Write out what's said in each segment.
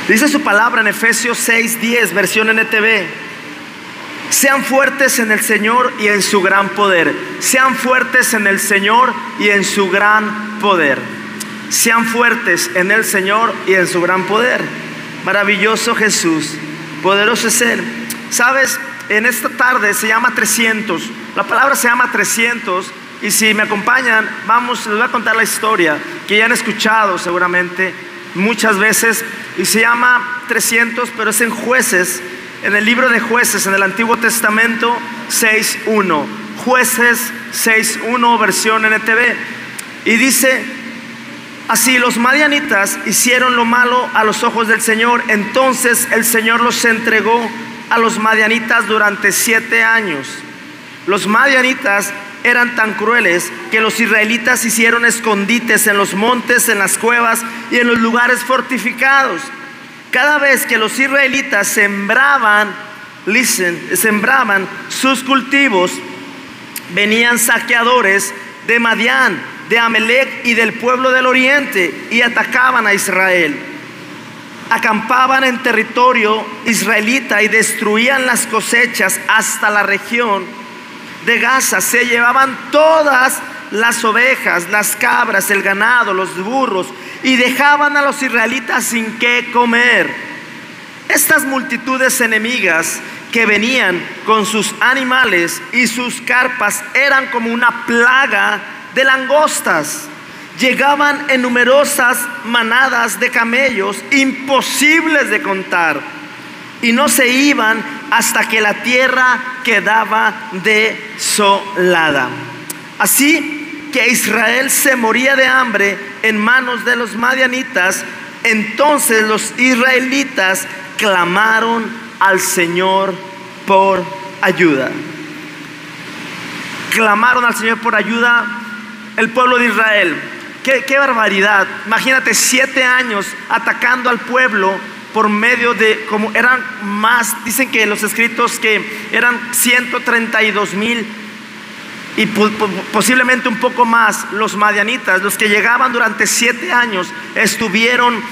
Dice su palabra en Efesios 6:10, versión NTV: sean fuertes en el Señor y en su gran poder. Sean fuertes en el Señor y en su gran poder. Sean fuertes en el Señor y en su gran poder. Maravilloso Jesús, poderoso es Él. Sabes, en esta tarde se llama 300. La palabra se llama 300. Y si me acompañan, les voy a contar la historia que ya han escuchado seguramente muchas veces. Y se llama 300, pero es en Jueces, en el libro de Jueces, en el Antiguo Testamento 6:1. Jueces 6:1, versión NTV. Y dice así: los madianitas hicieron lo malo a los ojos del Señor. Entonces el Señor los entregó a los madianitas durante 7 años. Los madianitas eran tan crueles que los israelitas hicieron escondites en los montes, en las cuevas y en los lugares fortificados. Cada vez que los israelitas sembraban sus cultivos, venían saqueadores de Madián, de Amalec y del pueblo del oriente y atacaban a Israel. Acampaban en territorio israelita y destruían las cosechas hasta la región de Gaza. Se llevaban todas las ovejas, las cabras, el ganado, los burros, y dejaban a los israelitas sin qué comer. Estas multitudes enemigas que venían con sus animales y sus carpas eran como una plaga de langostas. Llegaban en numerosas manadas de camellos, imposibles de contar, y no se iban hasta que la tierra quedaba desolada. Así que Israel se moría de hambre en manos de los madianitas. Entonces los israelitas clamaron al Señor por ayuda. Clamaron al Señor por ayuda el pueblo de Israel. Qué barbaridad. Imagínate, 7 años atacando al pueblo por medio de, como eran más, dicen que los escritos que eran 132,000 y posiblemente un poco más los madianitas, los que llegaban durante 7 años, estuvieron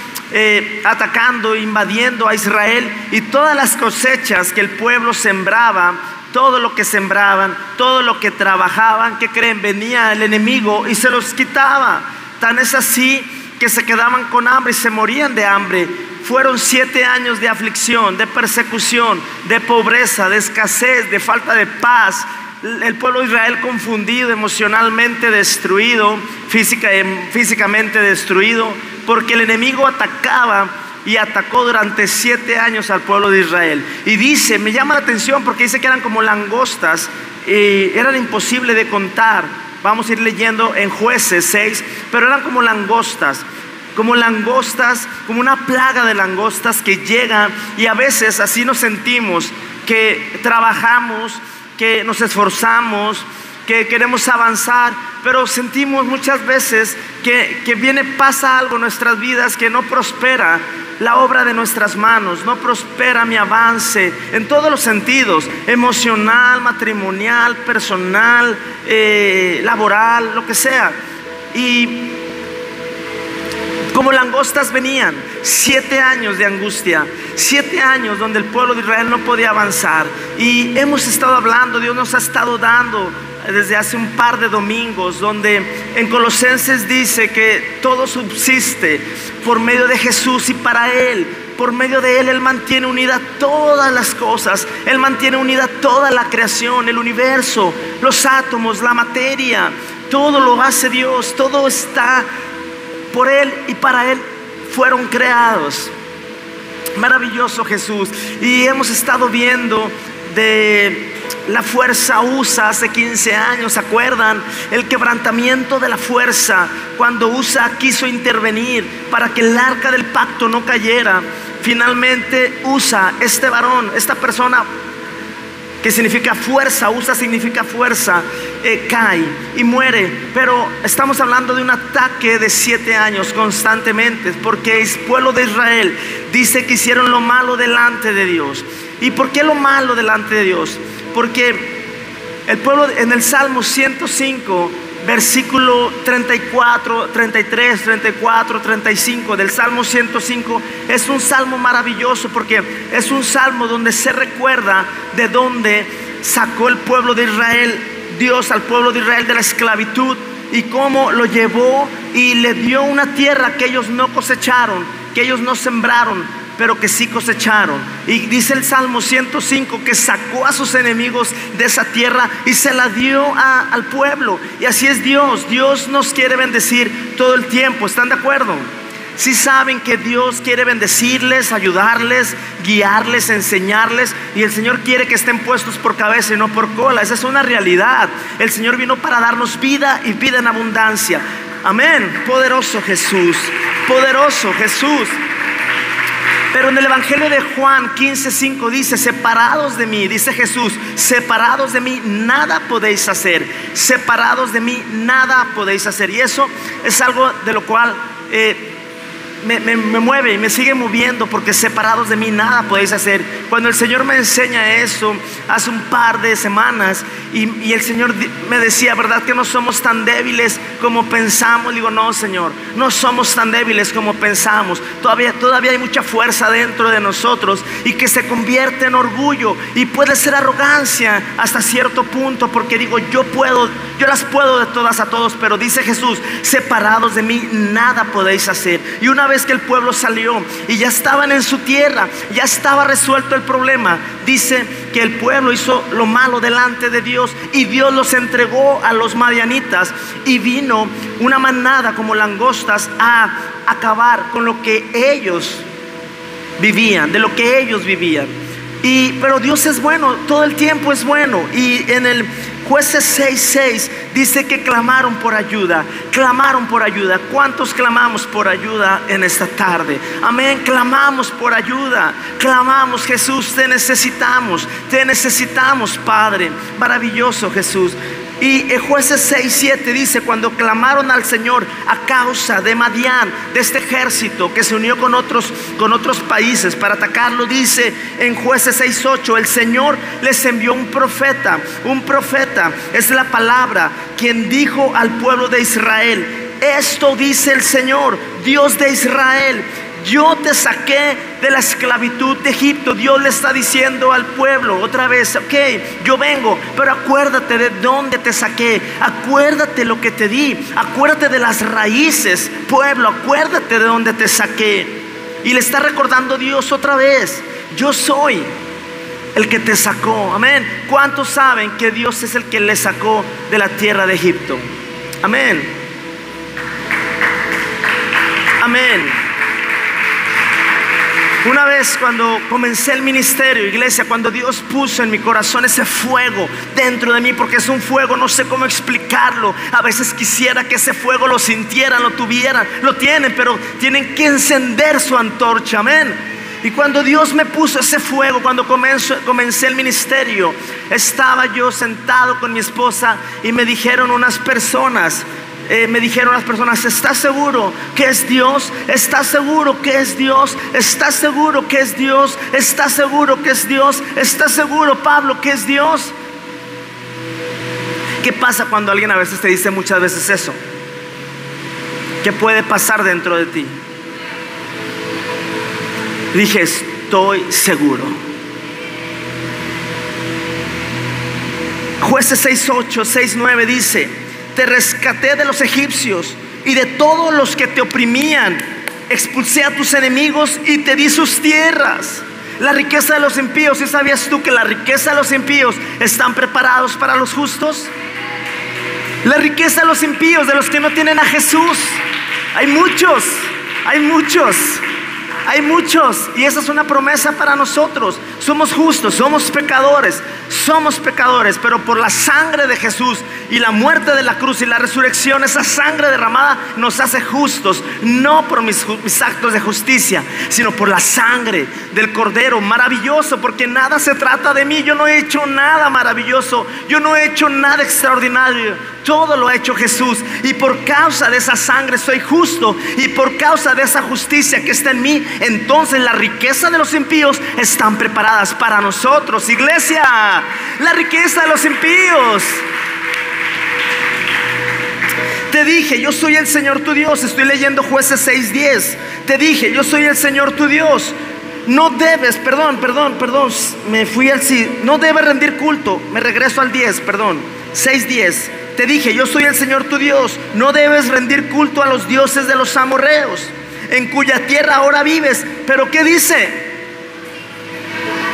atacando, invadiendo a Israel, y todas las cosechas que el pueblo sembraba, todo lo que sembraban, todo lo que trabajaban, ¿qué creen? Venía el enemigo y se los quitaba. Tan es así que se quedaban con hambre y se morían de hambre. Fueron 7 años de aflicción, de persecución, de pobreza, de escasez, de falta de paz. El pueblo de Israel confundido, emocionalmente destruido, físicamente destruido, porque el enemigo atacaba y atacó durante 7 años al pueblo de Israel. Y dice, me llama la atención porque dice que eran como langostas, eran imposibles de contar. Vamos a ir leyendo en Jueces 6, pero eran como langostas, como una plaga de langostas que llegan, y a veces así nos sentimos, que trabajamos, que nos esforzamos, que queremos avanzar, pero sentimos muchas veces que pasa algo en nuestras vidas, que no prospera la obra de nuestras manos, no prospera mi avance en todos los sentidos: emocional, matrimonial, personal, laboral, lo que sea. Y como langostas venían 7 años de angustia, 7 años donde el pueblo de Israel no podía avanzar. Y hemos estado hablando, Dios nos ha estado dando desde hace un par de domingos, donde en Colosenses dice que todo subsiste por medio de Jesús y para Él. Por medio de Él, Él mantiene unida todas las cosas. Él mantiene unida toda la creación, el universo, los átomos, la materia. Todo lo hace Dios, todo está por Él y para Él fueron creados. Maravilloso Jesús. Y hemos estado viendo de la fuerza USA hace 15 años, ¿se acuerdan? El quebrantamiento de la fuerza, cuando USA quiso intervenir para que el arca del pacto no cayera. Finalmente USA, este varón, esta persona que significa fuerza, USA significa fuerza, cae y muere. Pero estamos hablando de un ataque de 7 años constantemente, porque el pueblo de Israel dice que hicieron lo malo delante de Dios. ¿Y por qué lo malo delante de Dios? Porque el pueblo, en el Salmo 105, versículo 34, 33, 34, 35 del Salmo 105 es un salmo maravilloso, porque es un salmo donde se recuerda de dónde sacó el pueblo de Israel, Dios al pueblo de Israel de la esclavitud, y cómo lo llevó y le dio una tierra que ellos no cosecharon, que ellos no sembraron, pero que sí cosecharon. Y dice el Salmo 105 que sacó a sus enemigos de esa tierra y se la dio al pueblo. Y así es Dios. Dios nos quiere bendecir todo el tiempo. ¿Están de acuerdo? Si saben que Dios quiere bendecirles, ayudarles, guiarles, enseñarles, y el Señor quiere que estén puestos por cabeza y no por cola. Esa es una realidad. El Señor vino para darnos vida y vida en abundancia. Amén. Poderoso Jesús. Poderoso Jesús. Pero en el Evangelio de Juan 15:5 dice: separados de mí, dice Jesús, separados de mí nada podéis hacer. Separados de mí nada podéis hacer. Y eso es algo de lo cual me mueve y me sigue moviendo, porque separados de mí nada podéis hacer. Cuando el Señor me enseña eso hace un par de semanas, y el Señor me decía: ¿verdad que no somos tan débiles como pensamos? Digo: no, Señor, no somos tan débiles como pensamos. Todavía hay mucha fuerza dentro de nosotros, y que se convierte en orgullo, y puede ser arrogancia hasta cierto punto, porque digo: yo las puedo de todas a todos. Pero dice Jesús: separados de mí nada podéis hacer. Y una vez que el pueblo salió y ya estaban en su tierra, ya estaba resuelto el problema, dice que el pueblo hizo lo malo delante de Dios, y Dios los entregó a los madianitas, y vino una manada como langostas a acabar con lo que ellos vivían, de lo que ellos vivían. Pero Dios es bueno, todo el tiempo es bueno. Y en el Jueces 6:6 dice que clamaron por ayuda. Clamaron por ayuda. ¿Cuántos clamamos por ayuda en esta tarde? Amén. Clamamos por ayuda. Clamamos: Jesús, te necesitamos. Te necesitamos, Padre. Maravilloso Jesús. Y Jueces 6:7 dice: cuando clamaron al Señor a causa de Madián, de este ejército que se unió con otros países para atacarlo, dice en Jueces 6:8: el Señor les envió un profeta. Un profeta es la palabra, quien dijo al pueblo de Israel: esto dice el Señor, Dios de Israel: yo te saqué de la esclavitud de Egipto. Dios le está diciendo al pueblo otra vez: ok, yo vengo, pero acuérdate de dónde te saqué. Acuérdate lo que te di. Acuérdate de las raíces, pueblo. Acuérdate de dónde te saqué. Y le está recordando Dios otra vez: yo soy el que te sacó. Amén. ¿Cuántos saben que Dios es el que le sacó de la tierra de Egipto? Amén. Amén. Una vez cuando comencé el ministerio, iglesia, cuando Dios puso en mi corazón ese fuego dentro de mí, porque es un fuego, no sé cómo explicarlo. A veces quisiera que ese fuego lo sintieran, lo tuvieran, lo tienen, pero tienen que encender su antorcha. Amén. Y cuando Dios me puso ese fuego, cuando comencé el ministerio, estaba yo sentado con mi esposa, y me dijeron unas personas: ¿estás seguro que es Dios? ¿Estás seguro que es Dios? ¿Estás seguro que es Dios? ¿Estás seguro que es Dios? ¿Estás seguro, Pablo, que es Dios? ¿Qué pasa cuando alguien a veces te dice muchas veces eso? ¿Qué puede pasar dentro de ti? Dije: estoy seguro. Jueces 6:8, 6:9 dice: te rescaté de los egipcios y de todos los que te oprimían. Expulsé a tus enemigos y te di sus tierras. La riqueza de los impíos. ¿Sí sabías tú que la riqueza de los impíos están preparados para los justos? La riqueza de los impíos, de los que no tienen a Jesús. Hay muchos. Y esa es una promesa para nosotros. Somos justos, somos pecadores, pero por la sangre de Jesús y la muerte de la cruz y la resurrección, esa sangre derramada nos hace justos, no por mis actos de justicia, sino por la sangre del Cordero. Maravilloso, porque nada se trata de mí. Yo no he hecho nada maravilloso, yo no he hecho nada extraordinario. Todo lo ha hecho Jesús, y por causa de esa sangre soy justo, y por causa de esa justicia que está en mí, entonces la riqueza de los impíos están preparadas para nosotros, iglesia. La riqueza de los impíos. Te dije, yo soy el Señor tu Dios. Estoy leyendo Jueces 6:10. Te dije, yo soy el Señor tu Dios. No debes, perdón, me fui al sí. No debes rendir culto. Me regreso al 10, perdón. 6:10. Te dije, yo soy el Señor tu Dios. No debes rendir culto a los dioses de los amorreos, en cuya tierra ahora vives. Pero ¿qué dice?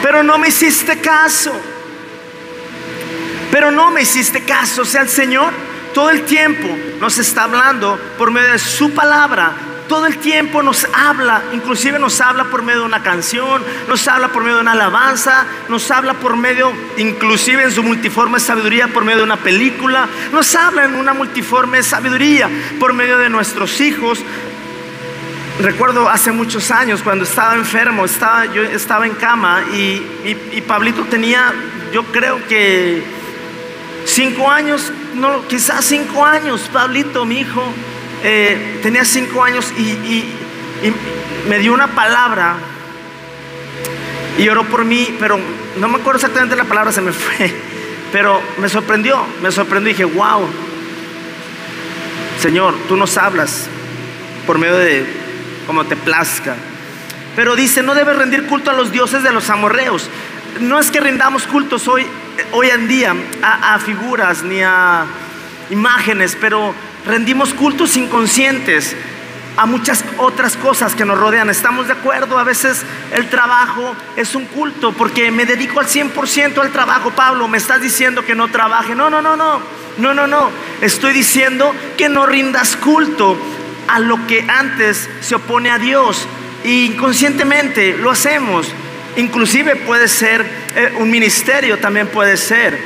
Pero no me hiciste caso. Pero no me hiciste caso. O sea, el Señor todo el tiempo nos está hablando por medio de su palabra. Todo el tiempo nos habla, inclusive nos habla por medio de una canción, nos habla por medio de una alabanza, nos habla por medio, inclusive en su multiforme sabiduría, por medio de una película, nos habla en una multiforme sabiduría por medio de nuestros hijos. Recuerdo hace muchos años cuando estaba enfermo, yo estaba en cama y Pablito tenía, yo creo que 5 años, no, quizás 5 años, Pablito, mi hijo. Tenía 5 años y me dio una palabra y oró por mí, pero no me acuerdo exactamente la palabra, se me fue, pero me sorprendió y dije, wow, Señor, tú nos hablas por medio de como te plazca. Pero dice, no debes rendir culto a los dioses de los amorreos. No es que rindamos cultos hoy en día a figuras ni a imágenes, pero rendimos cultos inconscientes a muchas otras cosas que nos rodean. ¿Estamos de acuerdo? A veces el trabajo es un culto porque me dedico al 100% al trabajo. Pablo, ¿me estás diciendo que no trabaje? No. Estoy diciendo que no rindas culto a lo que antes se opone a Dios. Y inconscientemente lo hacemos. Inclusive puede ser un ministerio, también puede ser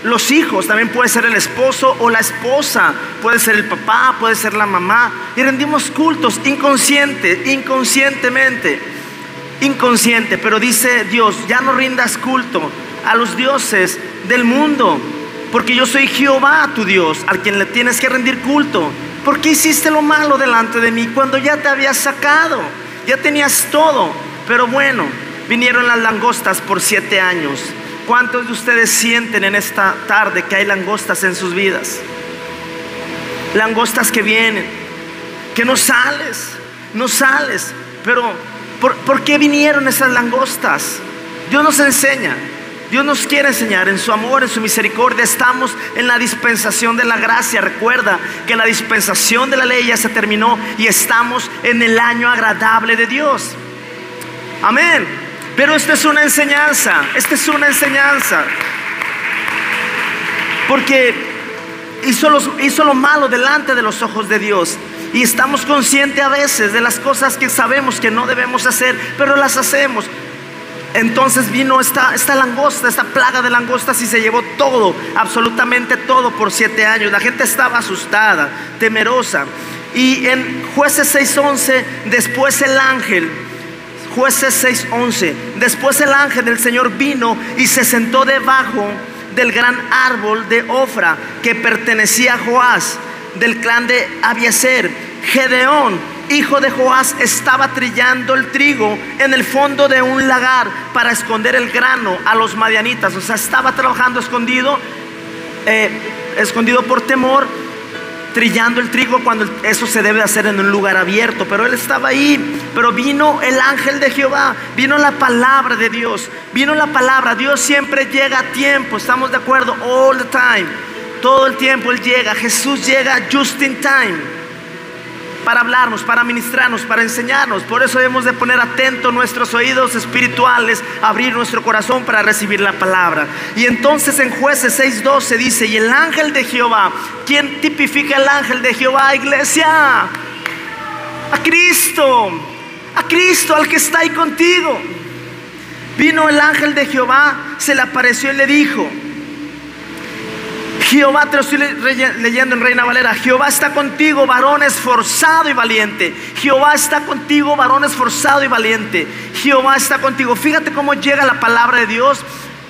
los hijos, también puede ser el esposo o la esposa, puede ser el papá, puede ser la mamá. Y rendimos cultos inconscientemente. Pero dice Dios, ya no rindas culto a los dioses del mundo, porque yo soy Jehová tu Dios, al quien le tienes que rendir culto. ¿Por qué hiciste lo malo delante de mí cuando ya te había sacado? Ya tenías todo. Pero bueno, vinieron las langostas por 7 años. ¿Cuántos de ustedes sienten en esta tarde que hay langostas en sus vidas? Langostas que vienen, que no sales. Pero ¿por qué vinieron esas langostas? Dios nos enseña, Dios nos quiere enseñar en su amor, en su misericordia. Estamos en la dispensación de la gracia. Recuerda que la dispensación de la ley ya se terminó y estamos en el año agradable de Dios. Amén. Pero esta es una enseñanza. Porque hizo lo malo delante de los ojos de Dios. Y estamos conscientes a veces de las cosas que sabemos que no debemos hacer, pero las hacemos. Entonces vino esta langosta, esta plaga de langostas, y se llevó todo, absolutamente todo, por 7 años. La gente estaba asustada, temerosa. Y en Jueces 6:11, después el ángel del Señor vino y se sentó debajo del gran árbol de Ofra que pertenecía a Joás, del clan de Abiezer. Gedeón, hijo de Joás, estaba trillando el trigo en el fondo de un lagar para esconder el grano a los madianitas. O sea, estaba trabajando escondido por temor, trillando el trigo, cuando eso se debe hacer en un lugar abierto. Pero él estaba ahí. Pero vino el ángel de Jehová, vino la palabra de Dios, vino la palabra. Dios siempre llega a tiempo, ¿estamos de acuerdo? All the time, todo el tiempo Él llega. Jesús llega just in time para hablarnos, para ministrarnos, para enseñarnos. Por eso debemos de poner atentos nuestros oídos espirituales, abrir nuestro corazón para recibir la palabra. Y entonces en Jueces 6:12 dice, y el ángel de Jehová. ¿Quién tipifica el ángel de Jehová, iglesia? A Cristo, al que está ahí contigo. Vino el ángel de Jehová, se le apareció y le dijo, Jehová, te lo estoy leyendo en Reina Valera, Jehová está contigo, varón esforzado y valiente. Jehová está contigo, varón esforzado y valiente. Jehová está contigo. Fíjate cómo llega la palabra de Dios.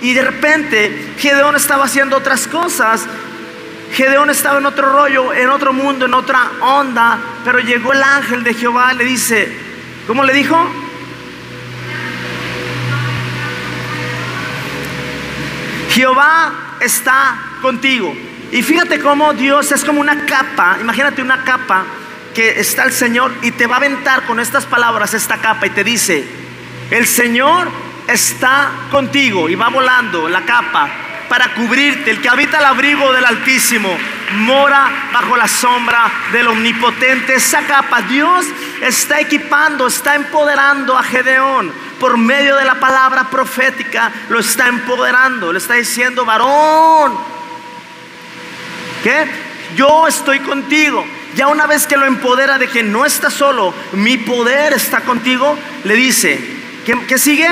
Y de repente Gedeón estaba haciendo otras cosas. Gedeón estaba en otro rollo, en otro mundo, en otra onda. Pero llegó el ángel de Jehová y le dice, ¿cómo le dijo? Jehová está contigo. Y fíjate cómo Dios es como una capa. Imagínate una capa que está el Señor y te va a aventar con estas palabras esta capa y te dice: el Señor está contigo. Y va volando la capa para cubrirte. El que habita el abrigo del Altísimo mora bajo la sombra del Omnipotente. Esa capa Dios está equipando, está empoderando a Gedeón por medio de la palabra profética. Lo está empoderando, le está diciendo: varón, ¿qué? Yo estoy contigo. Ya una vez que lo empodera de que no está solo, mi poder está contigo, le dice, ¿qué sigue?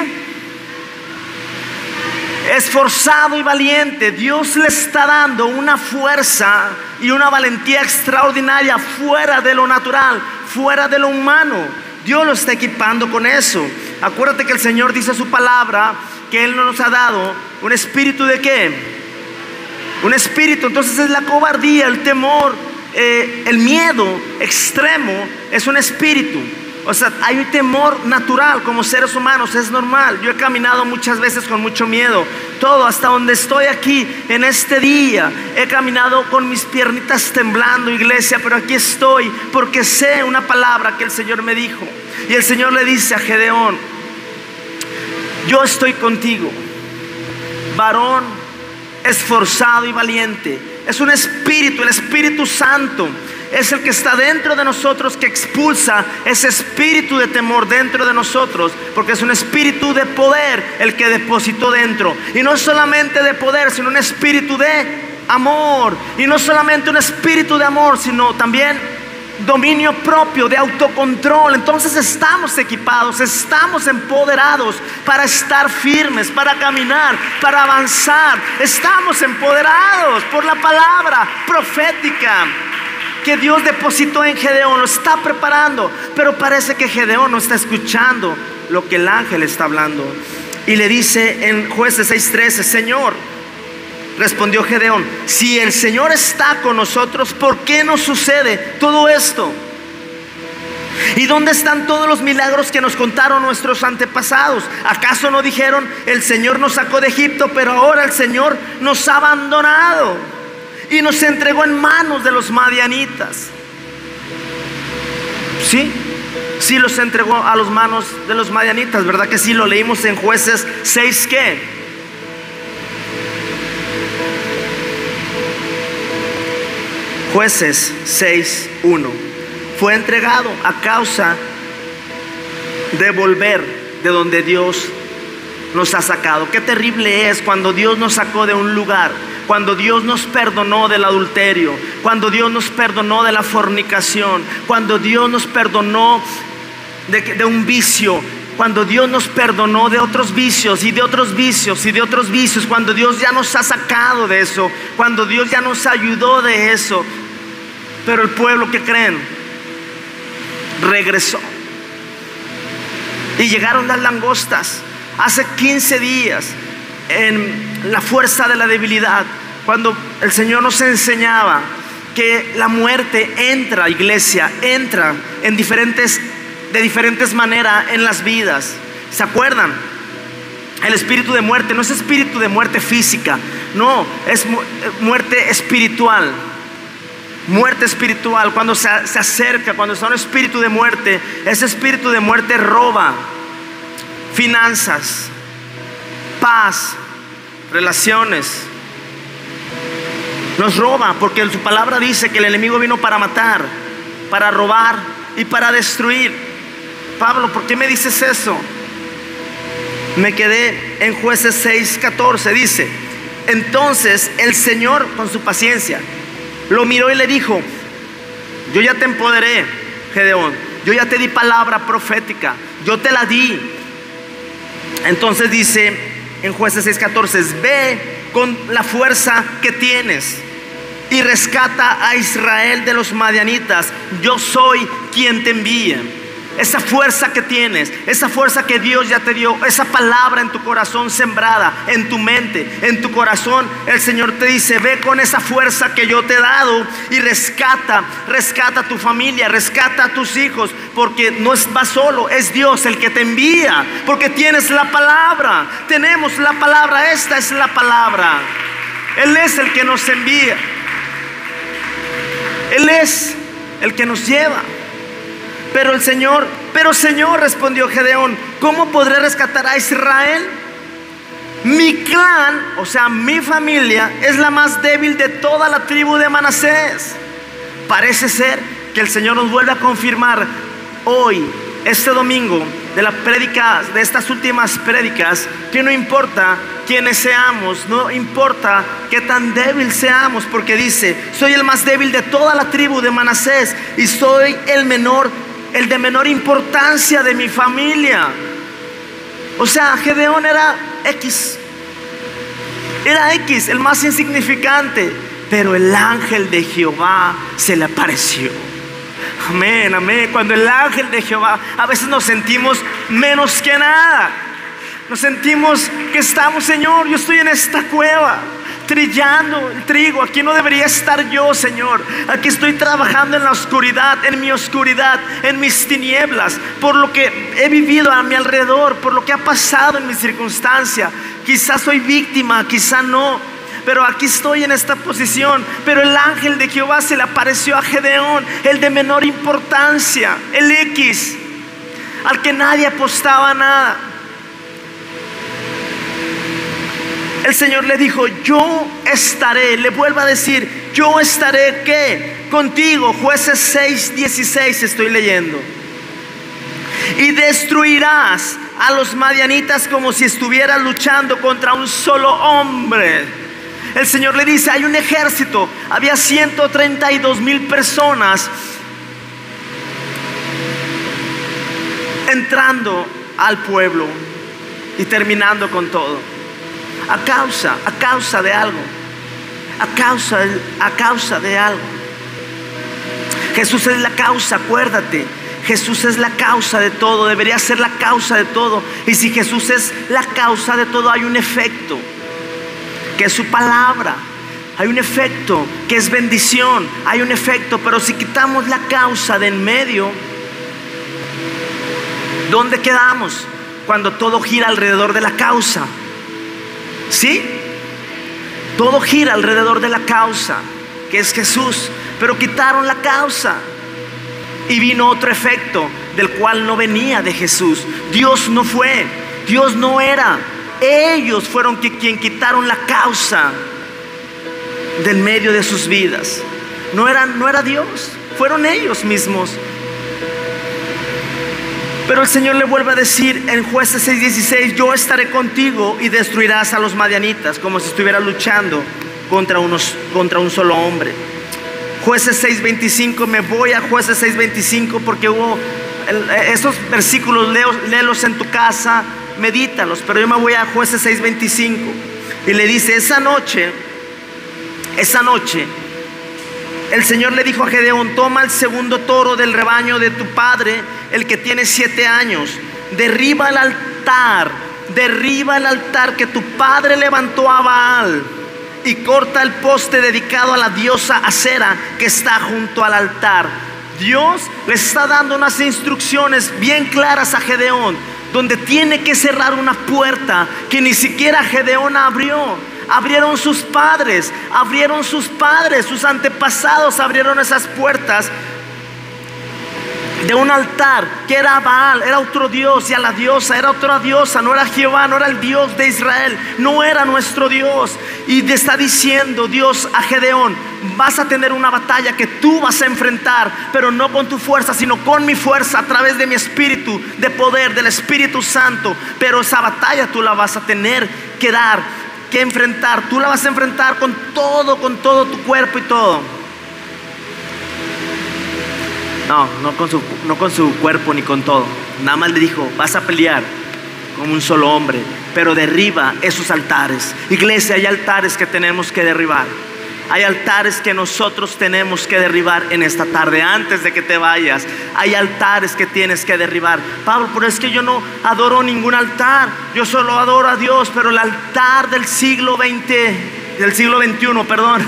Esforzado y valiente. Dios le está dando una fuerza y una valentía extraordinaria, fuera de lo natural, fuera de lo humano. Dios lo está equipando con eso. Acuérdate que el Señor dice en su palabra que Él no nos ha dado un espíritu de ¿qué? Un espíritu. Entonces es la cobardía, el temor, el miedo extremo es un espíritu. O sea, hay un temor natural como seres humanos, es normal. Yo he caminado muchas veces con mucho miedo. Todo, hasta donde estoy aquí en este día, he caminado con mis piernitas temblando, iglesia, pero aquí estoy porque sé una palabra que el Señor me dijo. Y el Señor le dice a Gedeón: yo estoy contigo, varón esforzado y valiente. Es un espíritu, el Espíritu Santo es el que está dentro de nosotros, que expulsa ese espíritu de temor dentro de nosotros, porque es un espíritu de poder el que depositó dentro. Y no solamente de poder, sino un espíritu de amor. Y no solamente un espíritu de amor, sino también dominio propio, de autocontrol. Entonces estamos equipados, estamos empoderados para estar firmes, para caminar, para avanzar. Estamos empoderados por la palabra profética que Dios depositó en Gedeón. Lo está preparando, pero parece que Gedeón no está escuchando lo que el ángel está hablando. Y le dice en Jueces 6:13: Señor, respondió Gedeón, si el Señor está con nosotros, ¿por qué nos sucede todo esto? ¿Y dónde están todos los milagros que nos contaron nuestros antepasados? ¿Acaso no dijeron: el Señor nos sacó de Egipto, pero ahora el Señor nos ha abandonado y nos entregó en manos de los madianitas? Sí los entregó a las manos de los madianitas, ¿verdad que sí? Lo leímos en Jueces 6, ¿qué? Jueces 6:1. Fue entregado a causa de volver de donde Dios nos ha sacado. Qué terrible es cuando Dios nos sacó de un lugar, cuando Dios nos perdonó del adulterio, cuando Dios nos perdonó de la fornicación, cuando Dios nos perdonó de un vicio, cuando Dios nos perdonó de otros vicios y de otros vicios y de otros vicios, cuando Dios ya nos ha sacado de eso, cuando Dios ya nos ayudó de eso. Pero el pueblo, ¿qué creen? Regresó. Y llegaron las langostas. Hace 15 días, en la fuerza de la debilidad, cuando el Señor nos enseñaba que la muerte entra, iglesia, entra de diferentes maneras en las vidas. ¿Se acuerdan? El espíritu de muerte no es espíritu de muerte física, no, es muerte espiritual. Muerte espiritual, cuando se acerca, cuando está un espíritu de muerte, ese espíritu de muerte roba finanzas, paz, relaciones. Nos roba, porque su palabra dice que el enemigo vino para matar, para robar y para destruir. Pablo, ¿por qué me dices eso? Me quedé en Jueces 6:14. Dice: entonces el Señor, con su paciencia, lo miró y le dijo: yo ya te empoderé, Gedeón, yo ya te di palabra profética, yo te la di. Entonces dice en Jueces 6:14: ve con la fuerza que tienes y rescata a Israel de los madianitas, yo soy quien te envía. Esa fuerza que tienes, esa fuerza que Dios ya te dio, esa palabra en tu corazón sembrada, en tu mente, en tu corazón, el Señor te dice: ve con esa fuerza que yo te he dado y rescata a tu familia, rescata a tus hijos, porque no vas solo, es Dios el que te envía, porque tienes la palabra, tenemos la palabra, esta es la palabra. Él es el que nos envía. es el que nos lleva. Pero Señor, respondió Gedeón, ¿cómo podré rescatar a Israel? Mi clan, o sea, mi familia, es la más débil de toda la tribu de Manasés. Parece ser que el Señor nos vuelve a confirmar hoy, este domingo, de la prédica, de estas últimas prédicas, que no importa quiénes seamos, no importa qué tan débil seamos, porque dice, soy el más débil de toda la tribu de Manasés y soy el de menor importancia de mi familia. O sea, Gedeón era X, el más insignificante, pero el ángel de Jehová se le apareció. Amén, amén. Cuando el ángel de Jehová, a veces nos sentimos menos que nada. Nos sentimos que estamos, Señor, yo estoy en esta cueva trillando el trigo, aquí no debería estar yo, Señor. Aquí estoy trabajando en la oscuridad, en mi oscuridad, en mis tinieblas, por lo que he vivido a mi alrededor, por lo que ha pasado en mi circunstancia. Quizás soy víctima, quizás no, pero aquí estoy en esta posición. Pero el ángel de Jehová se le apareció a Gedeón, el de menor importancia, el X, al que nadie apostaba nada. El Señor le dijo, yo estaré, le vuelvo a decir, yo estaré, ¿qué? Contigo. Jueces 6:16 estoy leyendo. Y destruirás a los madianitas como si estuvieras luchando contra un solo hombre. El Señor le dice, hay un ejército, había 132,000 personas entrando al pueblo y terminando con todo. A causa de algo. A causa de algo. Jesús es la causa, acuérdate. Jesús es la causa de todo, debería ser la causa de todo. Y si Jesús es la causa de todo, hay un efecto, que es su palabra. Hay un efecto, que es bendición. Hay un efecto, pero si quitamos la causa de en medio, ¿dónde quedamos? Cuando todo gira alrededor de la causa. ¿Sí? Todo gira alrededor de la causa, que es Jesús. Pero quitaron la causa y vino otro efecto del cual no venía de Jesús. Dios no fue, Dios no era. Ellos fueron quien quitaron la causa del medio de sus vidas. No era Dios, fueron ellos mismos. Pero el Señor le vuelve a decir en Jueces 6:16, yo estaré contigo y destruirás a los madianitas como si estuvieras luchando contra un solo hombre. Jueces 6:25, me voy a Jueces 6:25 porque hubo esos versículos, léelos en tu casa, medítalos, pero yo me voy a Jueces 6:25 y le dice, esa noche el Señor le dijo a Gedeón, toma el segundo toro del rebaño de tu padre, el que tiene 7 años, derriba el altar que tu padre levantó a Baal y corta el poste dedicado a la diosa Acera que está junto al altar. Dios le está dando unas instrucciones bien claras a Gedeón, donde tiene que cerrar una puerta que ni siquiera Gedeón abrió. Abrieron sus padres, sus antepasados abrieron esas puertas de un altar que era Baal, era otro dios, y a la diosa era otra diosa, no era Jehová, no era el Dios de Israel, no era nuestro Dios. Y le está diciendo Dios a Gedeón, vas a tener una batalla que tú vas a enfrentar, pero no con tu fuerza, sino con mi fuerza, a través de mi espíritu de poder, del Espíritu Santo. Pero esa batalla tú la vas a tener que enfrentar, tú la vas a enfrentar con todo tu cuerpo y todo. No con su cuerpo ni con todo. Nada más le dijo, vas a pelear como un solo hombre, pero derriba esos altares. Iglesia, hay altares que tenemos que derribar. Hay altares que nosotros tenemos que derribar en esta tarde, antes de que te vayas. Hay altares que tienes que derribar. Pablo, pero es que yo no adoro ningún altar, yo solo adoro a Dios. Pero el altar del siglo XXI, perdón,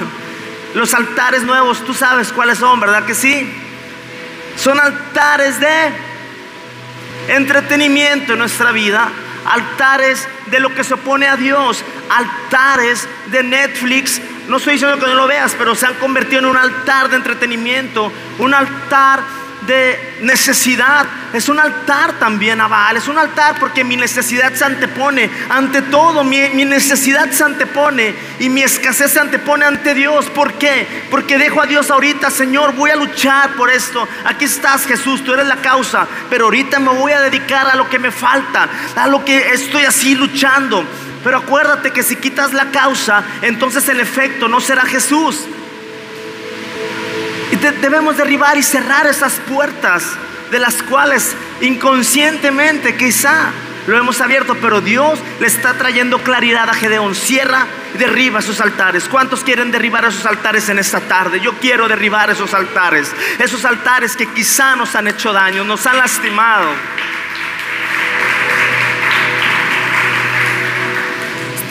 los altares nuevos, tú sabes cuáles son, ¿verdad que sí? Son altares de entretenimiento en nuestra vida, altares de lo que se opone a Dios, altares de Netflix, no estoy diciendo que no lo veas, pero se han convertido en un altar de entretenimiento, un altar de necesidad. Es un altar también a Baal, es un altar porque mi necesidad se antepone ante todo, mi necesidad se antepone y mi escasez se antepone ante Dios. ¿Por qué? Porque dejo a Dios ahorita, Señor, voy a luchar por esto. Aquí estás, Jesús, tú eres la causa, pero ahorita me voy a dedicar a lo que me falta, a lo que estoy así luchando. Pero acuérdate que si quitas la causa, entonces el efecto no será Jesús. Y debemos derribar y cerrar esas puertas de las cuales inconscientemente quizá lo hemos abierto, pero Dios le está trayendo claridad a Gedeón. Cierra y derriba esos altares. ¿Cuántos quieren derribar esos altares en esta tarde? Yo quiero derribar esos altares que quizá nos han hecho daño, nos han lastimado.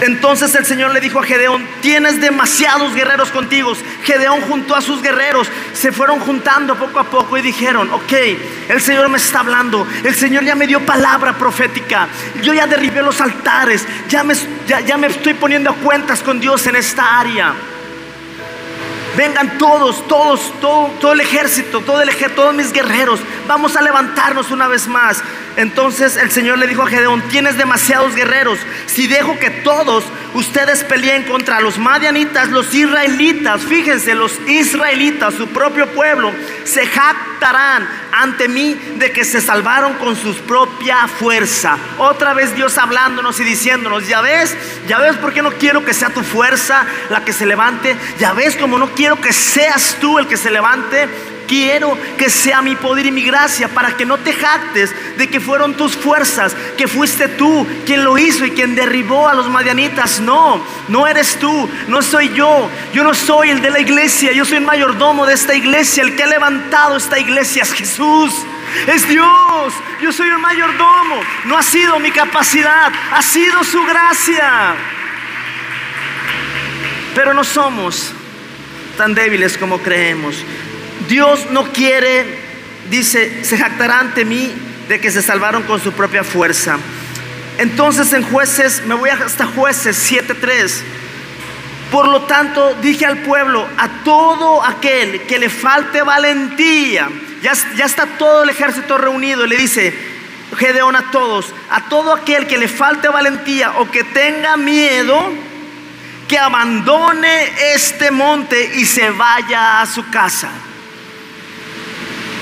Entonces el Señor le dijo a Gedeón: tienes demasiados guerreros contigo. Gedeón juntó a sus guerreros, se fueron juntando poco a poco y dijeron: ok, el Señor me está hablando, el Señor ya me dio palabra profética, yo ya derribé los altares, ya me estoy poniendo a cuentas con Dios en esta área. Vengan todo el ejército, todos mis guerreros, vamos a levantarnos una vez más. Entonces el Señor le dijo a Gedeón: tienes demasiados guerreros. Si dejo que todos ustedes peleen contra los madianitas, los israelitas, fíjense, los israelitas, su propio pueblo, se jactarán ante mí de que se salvaron con su propia fuerza. Otra vez Dios hablándonos y diciéndonos: ya ves por qué no quiero que sea tu fuerza la que se levante, ya ves como no quiero que seas tú el que se levante. Quiero que sea mi poder y mi gracia, para que no te jactes de que fueron tus fuerzas, que fuiste tú quien lo hizo y quien derribó a los madianitas. No eres tú, no soy yo. Yo no soy el de la iglesia, yo soy el mayordomo de esta iglesia. El que ha levantado esta iglesia es Jesús, es Dios. Yo soy el mayordomo. No ha sido mi capacidad, ha sido su gracia. Pero no somos tan débiles como creemos. Dios no quiere, dice, se jactará ante mí de que se salvaron con su propia fuerza. Entonces en Jueces, me voy hasta Jueces 7:3. Por lo tanto dije al pueblo: a todo aquel que le falte valentía. Ya está todo el ejército reunido y le dice Gedeón a todos: a todo aquel que le falte valentía o que tenga miedo, que abandone este monte y se vaya a su casa.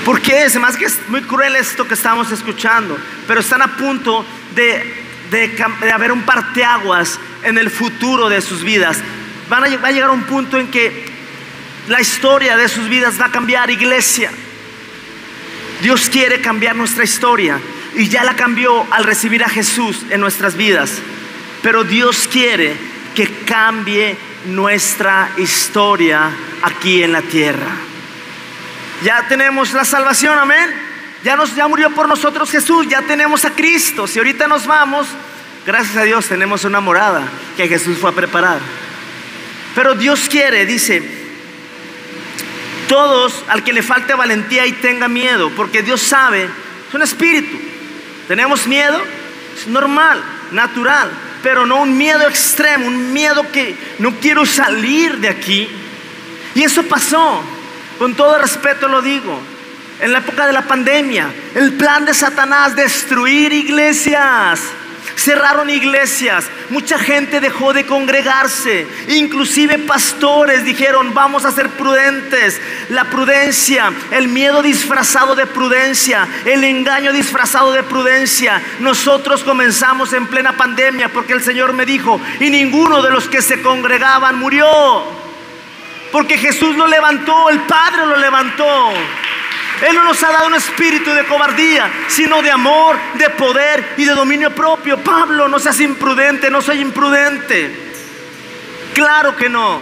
Porque es más que es muy cruel esto que estamos escuchando, pero están a punto de haber un parteaguas en el futuro de sus vidas. Va a llegar un punto en que la historia de sus vidas va a cambiar, iglesia. Dios quiere cambiar nuestra historia y ya la cambió al recibir a Jesús en nuestras vidas. Pero Dios quiere que cambie nuestra historia aquí en la tierra. Ya tenemos la salvación, amén. Ya murió por nosotros Jesús, ya tenemos a Cristo. Si ahorita nos vamos, gracias a Dios tenemos una morada que Jesús fue a preparar. Pero Dios quiere, dice, todos al que le falte valentía y tenga miedo, porque Dios sabe, es un espíritu. Tenemos miedo, es normal, natural, pero no un miedo extremo, un miedo que no quiero salir de aquí. Y eso pasó. Con todo respeto lo digo, en la época de la pandemia, el plan de Satanás: destruir iglesias. Cerraron iglesias, mucha gente dejó de congregarse, inclusive pastores dijeron: vamos a ser prudentes. La prudencia, el miedo disfrazado de prudencia, el engaño disfrazado de prudencia. Nosotros comenzamos en plena pandemia porque el Señor me dijo: y ninguno de los que se congregaban murió. Porque Jesús lo levantó, el Padre lo levantó. Él no nos ha dado un espíritu de cobardía, sino de amor, de poder y de dominio propio. Pablo, no seas imprudente. No soy imprudente, claro que no,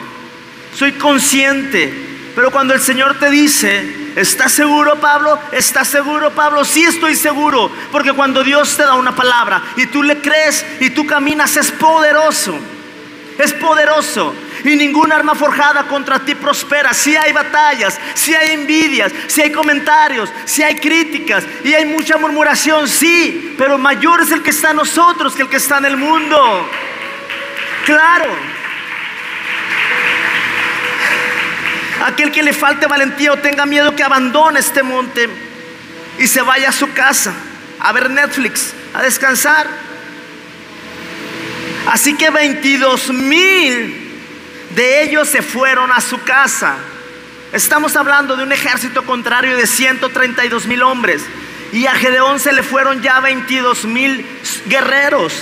soy consciente. Pero cuando el Señor te dice: ¿estás seguro, Pablo? ¿Estás seguro, Pablo? Sí, estoy seguro. Porque cuando Dios te da una palabra y tú le crees y tú caminas, es poderoso. Es poderoso. Y ninguna arma forjada contra ti prospera. Si hay batallas, si hay envidias, si hay comentarios, si hay críticas y hay mucha murmuración, sí, pero mayor es el que está en nosotros que el que está en el mundo. Claro. Aquel que le falte valentía o tenga miedo, que abandone este monte y se vaya a su casa a ver Netflix, a descansar. Así que 22,000 de ellos se fueron a su casa. Estamos hablando de un ejército contrario de 132,000 hombres. Y a Gedeón se le fueron ya 22,000 guerreros.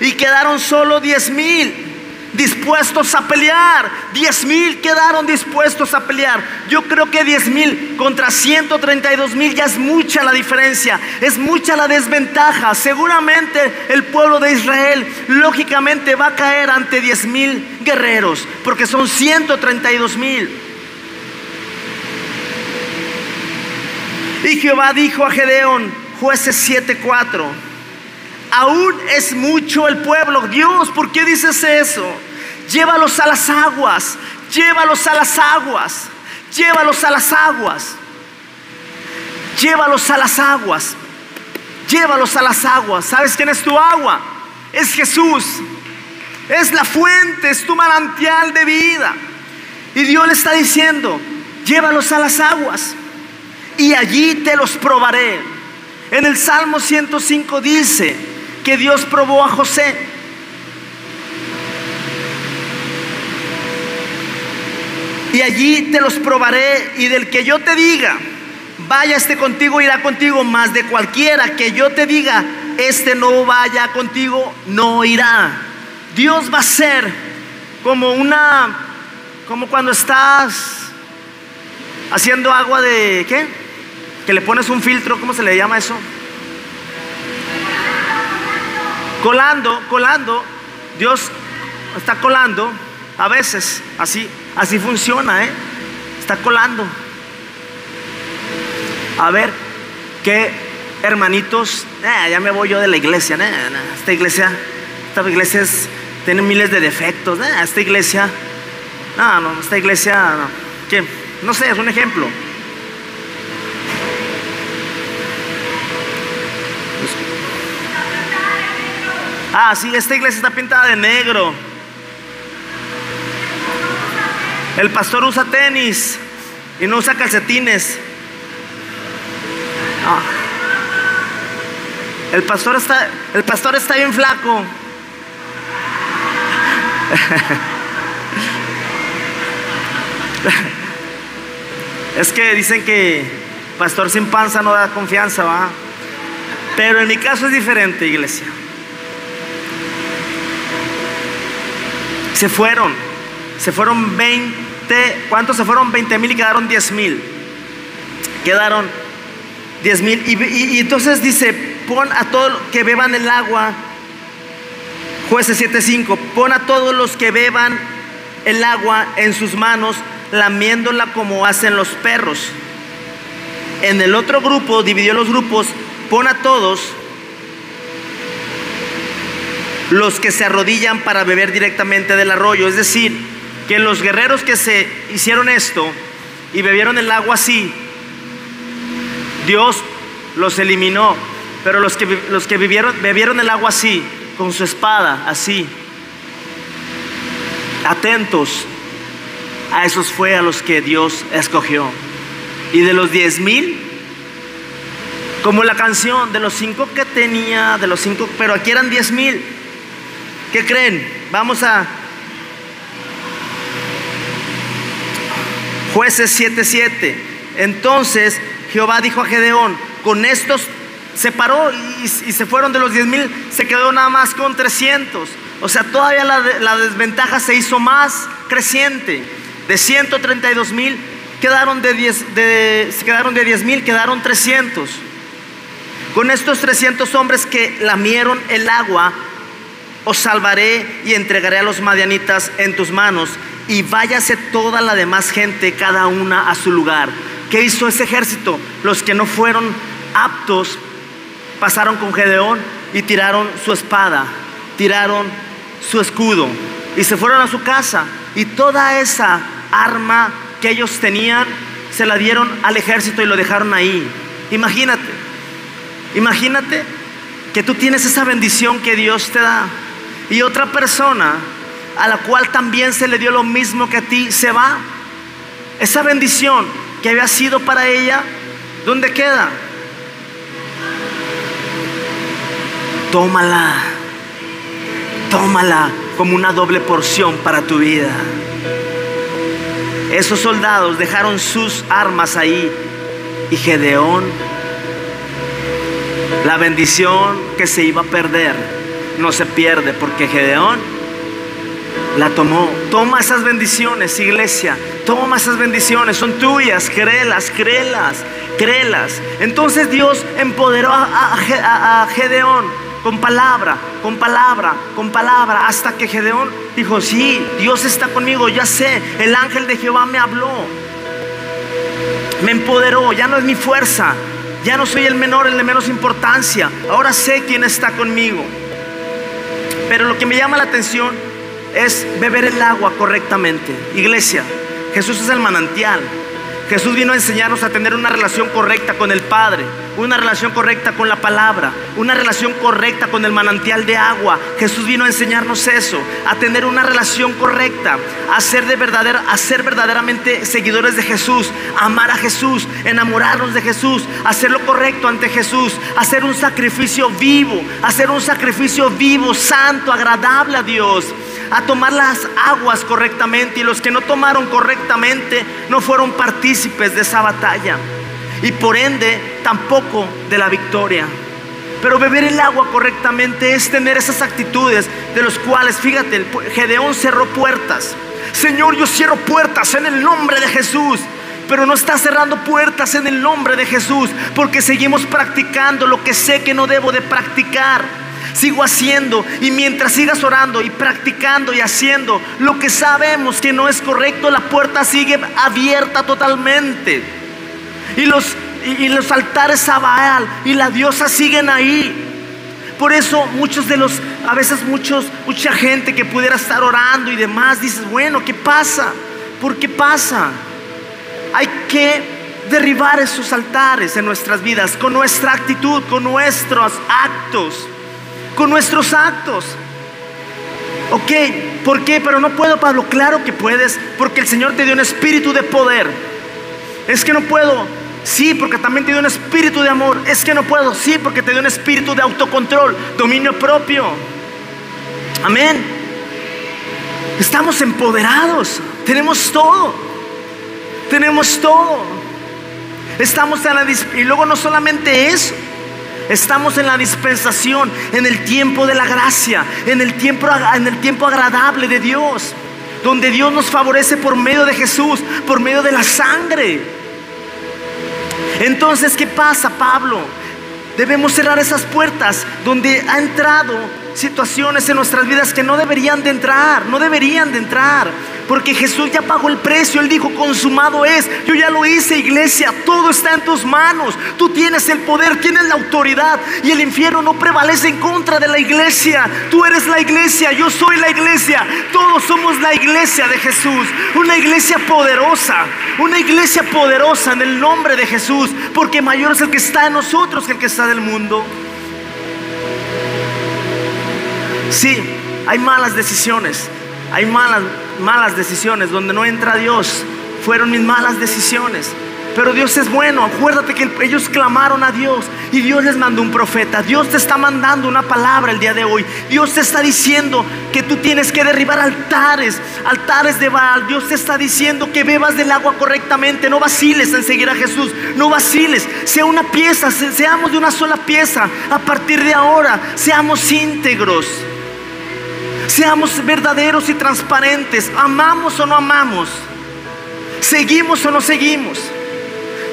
Y quedaron solo 10,000 dispuestos a pelear. 10,000 quedaron dispuestos a pelear. Yo creo que 10,000 contra 132,000 ya es mucha la diferencia, es mucha la desventaja. Seguramente el pueblo de Israel lógicamente va a caer ante 10,000 guerreros, porque son 132,000. Y Jehová dijo a Gedeón, Jueces 7:4: aún es mucho el pueblo. Dios, ¿por qué dices eso? Llévalos a las aguas, llévalos a las aguas, llévalos a las aguas, llévalos a las aguas, llévalos a las aguas. ¿Sabes quién es tu agua? Es Jesús, es la fuente, es tu manantial de vida. Y Dios le está diciendo, llévalos a las aguas y allí te los probaré. En el Salmo 105 dice que Dios probó a José. Y allí te los probaré, y del que yo te diga, vaya este contigo, irá contigo, mas de cualquiera que yo te diga, este no vaya contigo, no irá. Dios va a ser como cuando estás haciendo agua de, ¿qué? Que le pones un filtro, ¿cómo se le llama eso? Colando. Dios está colando a veces, así funciona, está colando. A ver, qué hermanitos, ya me voy yo de la iglesia, esta iglesia tiene miles de defectos, esta iglesia, ¿qué? No sé, es un ejemplo. Sí, esta iglesia está pintada de negro. El pastor usa tenis y no usa calcetines. El pastor está bien flaco. Es que dicen que pastor sin panza no da confianza, ¿va? Pero en mi caso es diferente, iglesia. Se fueron 20. ¿Cuántos se fueron? 20,000 y quedaron 10,000. Quedaron 10,000. Y entonces dice, pon a todos que beban el agua. Jueces 7:5: pon a todos los que beban el agua en sus manos, lamiéndola como hacen los perros. En el otro grupo, dividió los grupos, pon a todos los que se arrodillan para beber directamente del arroyo. Es decir, que los guerreros que se hicieron esto y bebieron el agua así, Dios los eliminó. Pero los que bebieron el agua así, con su espada, así, atentos, a esos fue a los que Dios escogió. Y de los 10,000, como la canción, de los 5 que tenía, pero aquí eran 10,000. ¿Qué creen? Vamos a Jueces 7:7. Entonces Jehová dijo a Gedeón, con estos se paró y se fueron de los 10,000, se quedó nada más con 300. O sea, todavía la desventaja se hizo más creciente. De 132,000 quedaron de 10,000, quedaron 300. Con estos 300 hombres que lamieron el agua, os salvaré y entregaré a los madianitas en tus manos, y váyase toda la demás gente, cada una a su lugar. ¿Qué hizo ese ejército? Los que no fueron aptos pasaron con Gedeón y tiraron su espada, tiraron su escudo y se fueron a su casa. Y toda esa arma que ellos tenían se la dieron al ejército y lo dejaron ahí. Imagínate que tú tienes esa bendición que Dios te da, y otra persona a la cual también se le dio lo mismo que a ti se va. esa bendición que había sido para ella, ¿dónde queda? Tómala, tómala como una doble porción para tu vida. Esos soldados dejaron sus armas ahí y Gedeón, la bendición que se iba a perder no se pierde porque Gedeón la tomó. Toma esas bendiciones, iglesia, toma esas bendiciones, son tuyas, créelas, créelas, créelas. Entonces Dios empoderó a Gedeón con palabra, con palabra, con palabra, hasta que Gedeón dijo: sí, Dios está conmigo, ya sé, el ángel de Jehová me habló, me empoderó, ya no es mi fuerza, ya no soy el menor, el de menos importancia, ahora sé quién está conmigo. Pero lo que me llama la atención es beber el agua correctamente. Iglesia, Jesús es el manantial. Jesús vino a enseñarnos a tener una relación correcta con el Padre, una relación correcta con la palabra, una relación correcta con el manantial de agua. Jesús vino a enseñarnos eso, a tener una relación correcta, a ser verdaderamente seguidores de Jesús, amar a Jesús, enamorarnos de Jesús, hacer lo correcto ante Jesús, hacer un sacrificio vivo, santo, agradable a Dios, a tomar las aguas correctamente. Y los que no tomaron correctamente no fueron partícipes de esa batalla y por ende tampoco de la victoria. Pero beber el agua correctamente es tener esas actitudes de los cuales, fíjate, Gedeón cerró puertas. Señor, yo cierro puertas en el nombre de Jesús. Pero no está cerrando puertas en el nombre de Jesús, porque seguimos practicando lo que sé que no debo de practicar. Sigo haciendo, y mientras sigas orando y practicando y haciendo lo que sabemos que no es correcto, la puerta sigue abierta totalmente. Y los altares a Baal y la diosa siguen ahí. Por eso mucha gente que pudiera estar orando y demás, dices: bueno, ¿qué pasa? ¿Por qué pasa? Hay que derribar esos altares en nuestras vidas con nuestra actitud, con nuestros actos. Con nuestros actos. Ok, ¿por qué? Pero no puedo, Pablo. Claro que puedes, porque el Señor te dio un espíritu de poder. Es que no puedo. Sí, porque también te dio un espíritu de amor. Es que no puedo. Sí, porque te dio un espíritu de autocontrol, dominio propio. Amén. Estamos empoderados. Tenemos todo. Tenemos todo. Estamos en y luego no solamente eso. Estamos en la dispensación, en el tiempo de la gracia, en el tiempo agradable de Dios, donde Dios nos favorece por medio de Jesús, por medio de la sangre. Entonces, ¿qué pasa, Pablo? Debemos cerrar esas puertas donde ha entrado situaciones en nuestras vidas que no deberían de entrar, porque Jesús ya pagó el precio. Él dijo: consumado es. Yo ya lo hice, iglesia, todo está en tus manos. Tú tienes el poder, tienes la autoridad, y el infierno no prevalece en contra de la iglesia. Tú eres la iglesia, yo soy la iglesia, todos somos la iglesia de Jesús. Una iglesia poderosa en el nombre de Jesús, porque mayor es el que está en nosotros que el que está del mundo. Sí, hay malas decisiones, donde no entra Dios. Fueron mis malas decisiones, pero Dios es bueno. Acuérdate que ellos clamaron a Dios y Dios les mandó un profeta. Dios te está mandando una palabra el día de hoy. Dios te está diciendo que tú tienes que derribar altares de Baal. Dios te está diciendo que bebas del agua correctamente. No vaciles en seguir a Jesús, no vaciles. Sea una pieza, seamos de una sola pieza. A partir de ahora, seamos íntegros. Seamos verdaderos y transparentes. ¿Amamos o no amamos? ¿Seguimos o no seguimos?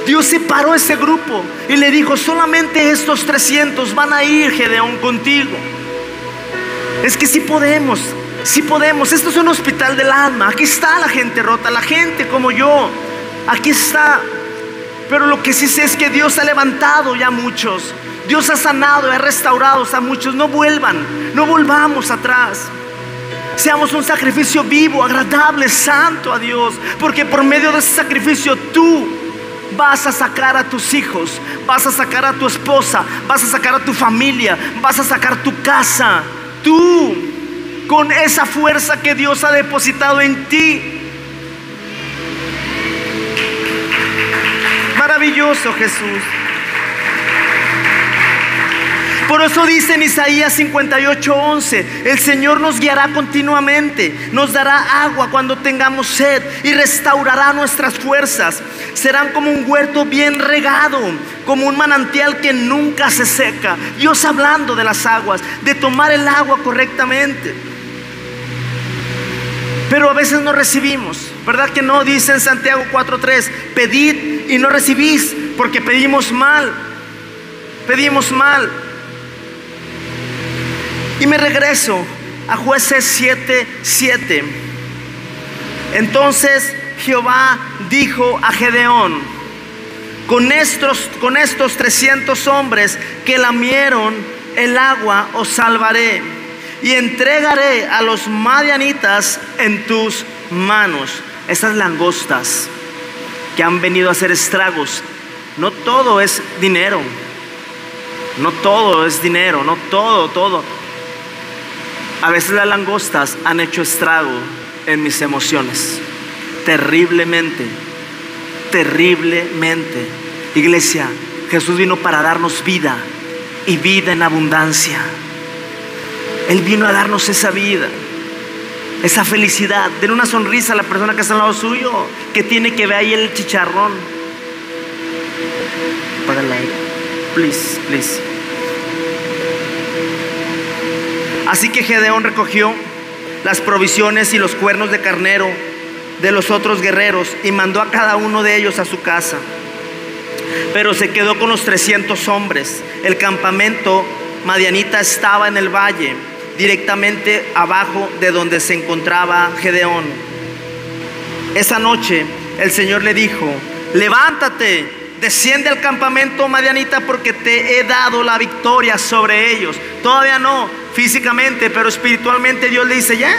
Dios separó ese grupo y le dijo: solamente estos 300 van a ir, Gedeón, contigo. Es que sí podemos. Esto es un hospital del alma. Aquí está la gente rota, la gente como yo. Aquí está. Pero lo que sí sé es que Dios ha levantado ya a muchos. Dios ha sanado, ha restaurado a muchos. No volvamos atrás. Seamos un sacrificio vivo, agradable, santo a Dios, porque por medio de ese sacrificio tú vas a sacar a tus hijos, vas a sacar a tu esposa, vas a sacar a tu familia, vas a sacar tu casa. Tú, con esa fuerza que Dios ha depositado en ti. maravilloso, Jesús. Por eso dice en Isaías 58:11, el Señor nos guiará continuamente, nos dará agua cuando tengamos sed y restaurará nuestras fuerzas. Serán como un huerto bien regado, como un manantial que nunca se seca. Dios hablando de las aguas, de tomar el agua correctamente. Pero a veces no recibimos, ¿verdad que no? Dice en Santiago 4:3, pedid y no recibís, porque pedimos mal. Pedimos mal. Y me regreso a Jueces 7:7. Entonces Jehová dijo a Gedeón: con estos 300 hombres que lamieron el agua os salvaré, y entregaré a los madianitas en tus manos. Esas langostas que han venido a hacer estragos, no todo es dinero. No todo es dinero, no todo. A veces las langostas han hecho estrago en mis emociones, terriblemente. Iglesia, Jesús vino para darnos vida, y vida en abundancia. Él vino a darnos esa vida, esa felicidad. Denle una sonrisa a la persona que está al lado suyo, que tiene que ver ahí el chicharrón. Apágala ahí, please. Así que Gedeón recogió las provisiones y los cuernos de carnero de los otros guerreros y mandó a cada uno de ellos a su casa. Pero se quedó con los 300 hombres. El campamento madianita estaba en el valle, directamente abajo de donde se encontraba Gedeón. Esa noche el Señor le dijo: levántate, desciende al campamento madianita, porque te he dado la victoria sobre ellos. Todavía no físicamente, pero espiritualmente Dios le dice: ya,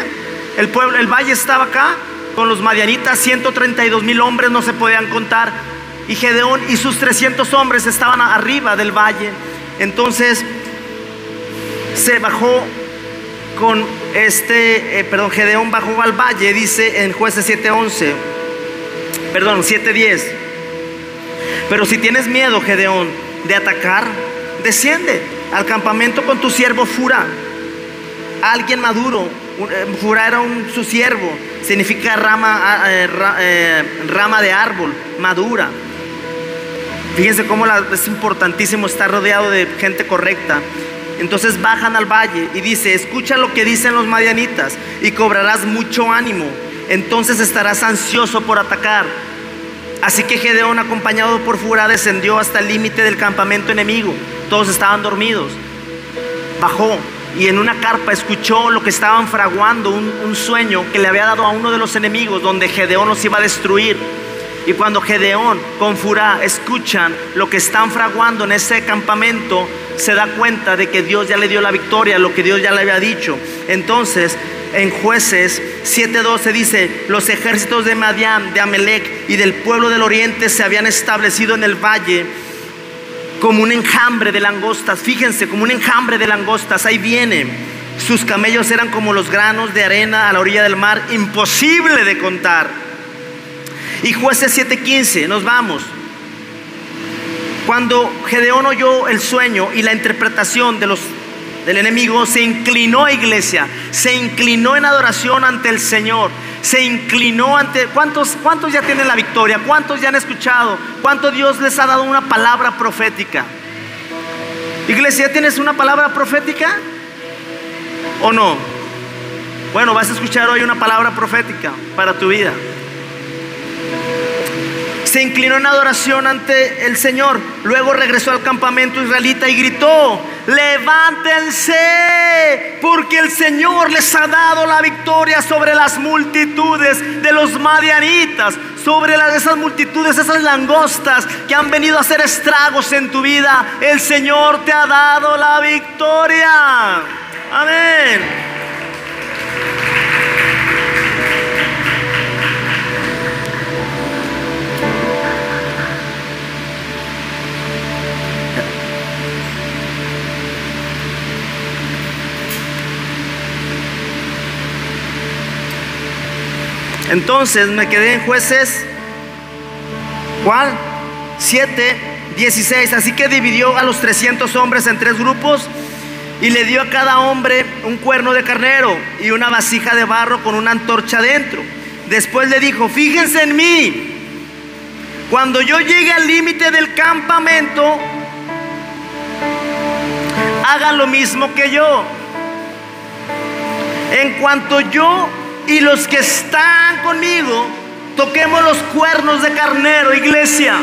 el pueblo, el valle estaba acá con los madianitas, 132,000 hombres, no se podían contar, y Gedeón y sus 300 hombres estaban arriba del valle. Entonces se bajó con Gedeón bajó al valle, dice en Jueces 7:10. Pero si tienes miedo, Gedeón, de atacar, desciende al campamento con tu siervo Fura, alguien maduro. Fura era su siervo, significa rama de árbol, madura. Fíjense cómo es importantísimo estar rodeado de gente correcta. Entonces bajan al valle y dice: escucha lo que dicen los madianitas y cobrarás mucho ánimo. Entonces estarás ansioso por atacar. Así que Gedeón, acompañado por Fura, descendió hasta el límite del campamento enemigo. Todos estaban dormidos. Bajó y en una carpa escuchó lo que estaban fraguando, un sueño que le había dado a uno de los enemigos, donde Gedeón los iba a destruir. Y cuando Gedeón con Fura escuchan lo que están fraguando en ese campamento, se da cuenta de que Dios ya le dio la victoria, lo que Dios ya le había dicho. Entonces en Jueces 7:12 dice: los ejércitos de Madián, de Amalec y del pueblo del oriente se habían establecido en el valle como un enjambre de langostas. Fíjense, como un enjambre de langostas. Ahí viene. Sus camellos eran como los granos de arena a la orilla del mar, imposible de contar. Y Jueces 7:15, nos vamos. Cuando Gedeón oyó el sueño y la interpretación del enemigo, se inclinó, iglesia, se inclinó en adoración ante el Señor. Se inclinó ante... ¿Cuántos ya tienen la victoria? ¿Cuántos ya han escuchado? ¿Cuánto Dios les ha dado una palabra profética? Iglesia, ¿tienes una palabra profética o no? Bueno, vas a escuchar hoy una palabra profética para tu vida. Se inclinó en adoración ante el Señor. Luego regresó al campamento israelita y gritó: levántense, porque el Señor les ha dado la victoria sobre las multitudes de los madianitas, sobre esas multitudes, esas langostas que han venido a hacer estragos en tu vida. El Señor te ha dado la victoria. Amén. Entonces me quedé en Jueces, ¿cuál? 7:16. Así que dividió a los 300 hombres en 3 grupos y le dio a cada hombre un cuerno de carnero y una vasija de barro con una antorcha dentro. Después le dijo: fíjense en mí. Cuando yo llegue al límite del campamento, hagan lo mismo que yo. En cuanto yo y los que están conmigo toquemos los cuernos de carnero, iglesia,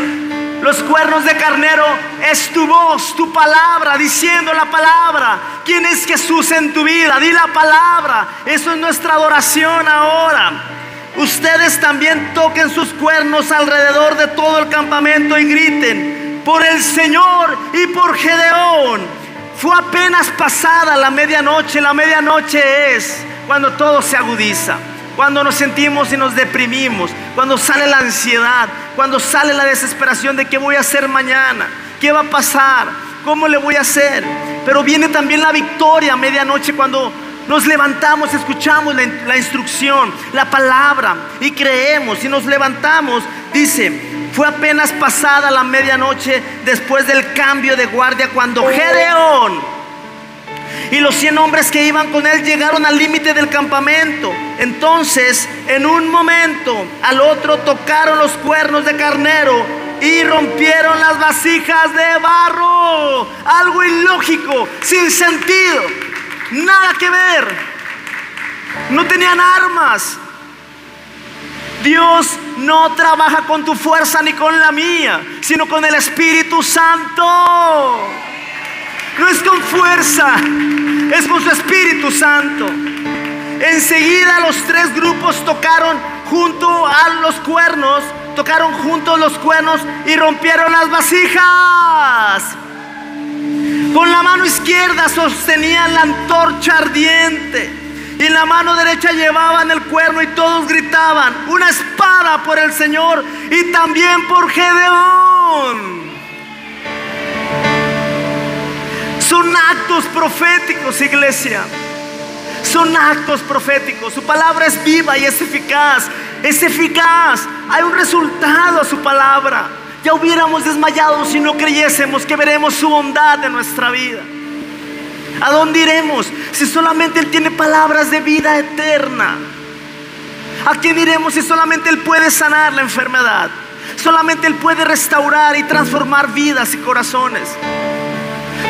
los cuernos de carnero es tu voz, tu palabra, diciendo la palabra. ¿Quién es Jesús en tu vida? Di la palabra. Eso es nuestra adoración ahora. Ustedes también toquen sus cuernos alrededor de todo el campamento y griten: por el Señor y por Gedeón. Fue apenas pasada la medianoche. La medianoche es cuando todo se agudiza, cuando nos sentimos y nos deprimimos, cuando sale la ansiedad, cuando sale la desesperación de qué voy a hacer mañana, qué va a pasar, cómo le voy a hacer. Pero viene también la victoria a medianoche, cuando nos levantamos, escuchamos la instrucción, la palabra y creemos y nos levantamos. Dice: fue apenas pasada la medianoche después del cambio de guardia, cuando Gedeón y los 100 hombres que iban con él llegaron al límite del campamento. Entonces, en un momento al otro, tocaron los cuernos de carnero y rompieron las vasijas de barro. Algo ilógico, sin sentido, nada que ver. No tenían armas. Dios no trabaja con tu fuerza ni con la mía, sino con el Espíritu Santo. No es con fuerza, es con su Espíritu Santo. Enseguida los 3 grupos tocaron junto a los cuernos, tocaron juntos los cuernos y rompieron las vasijas. Con la mano izquierda sostenían la antorcha ardiente y en la mano derecha llevaban el cuerno, y todos gritaban: una espada por el Señor y también por Gedeón. Son actos proféticos, iglesia. Son actos proféticos. Su palabra es viva y es eficaz. Es eficaz. Hay un resultado a su palabra. Ya hubiéramos desmayado si no creyésemos que veremos su bondad en nuestra vida. ¿A dónde iremos si solamente Él tiene palabras de vida eterna? ¿A quién iremos si solamente Él puede sanar la enfermedad? Solamente Él puede restaurar y transformar vidas y corazones.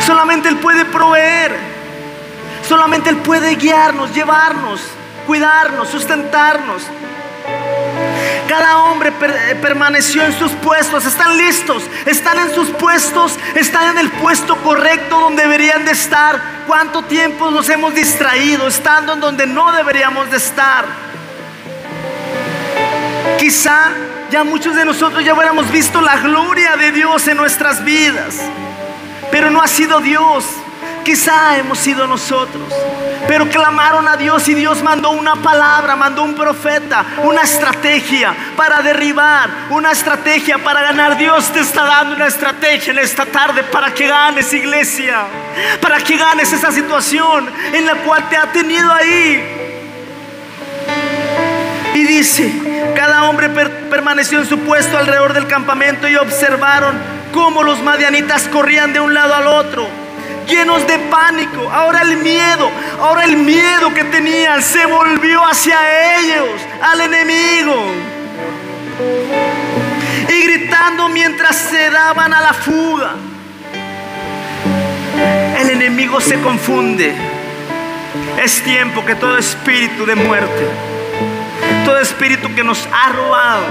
Solamente Él puede proveer. Solamente Él puede guiarnos, llevarnos, cuidarnos, sustentarnos. Cada hombre permaneció en sus puestos. Están listos, están en sus puestos, están en el puesto correcto donde deberían de estar. ¿Cuánto tiempo nos hemos distraído estando en donde no deberíamos de estar? Quizá ya muchos de nosotros ya hubiéramos visto la gloria de Dios en nuestras vidas, pero no ha sido Dios. Quizá hemos sido nosotros, pero clamaron a Dios y Dios mandó una palabra, mandó un profeta, una estrategia para derribar, una estrategia para ganar. Dios te está dando una estrategia en esta tarde para que ganes, iglesia, para que ganes esa situación en la cual te ha tenido ahí. Y dice: cada hombre permaneció en su puesto alrededor del campamento y observaron cómo los madianitas corrían de un lado al otro, llenos de pánico. Ahora el miedo que tenían se volvió hacia ellos, al enemigo, y gritando mientras se daban a la fuga. El enemigo se confunde. Es tiempo que todo espíritu de muerte, todo espíritu que nos ha robado,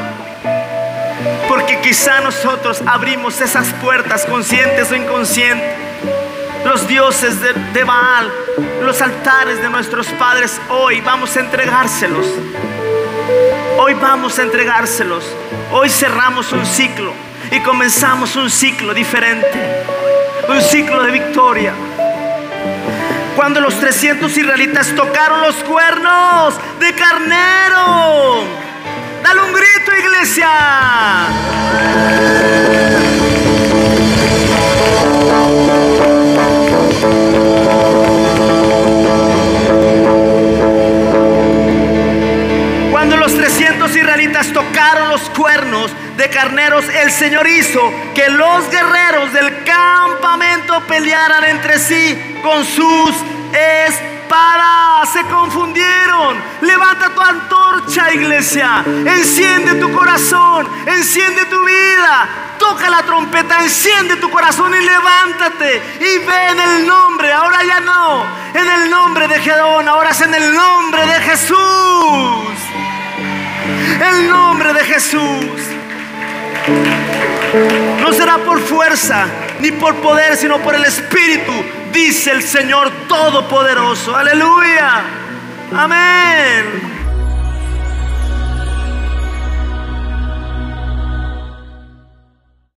porque quizá nosotros abrimos esas puertas, conscientes o inconscientes, los dioses de Baal, los altares de nuestros padres. Hoy vamos a entregárselos. Hoy vamos a entregárselos. Hoy cerramos un ciclo y comenzamos un ciclo diferente, un ciclo de victoria. Cuando los 300 israelitas tocaron los cuernos de carnero, dale un grito, iglesia. Cuando los 300 israelitas tocaron los cuernos de carneros, el Señor hizo que los guerreros del campamento pelearan entre sí con sus espadas. Se confundieron. Levanta tu antorcha, iglesia. Enciende tu corazón, enciende tu vida. Toca la trompeta, enciende tu corazón y levántate y ve en el nombre. Ahora ya no en el nombre de Gedeón, ahora es en el nombre de Jesús. El nombre de Jesús. No será por fuerza ni por poder, sino por el Espíritu, dice el Señor Todopoderoso. Aleluya. Amén.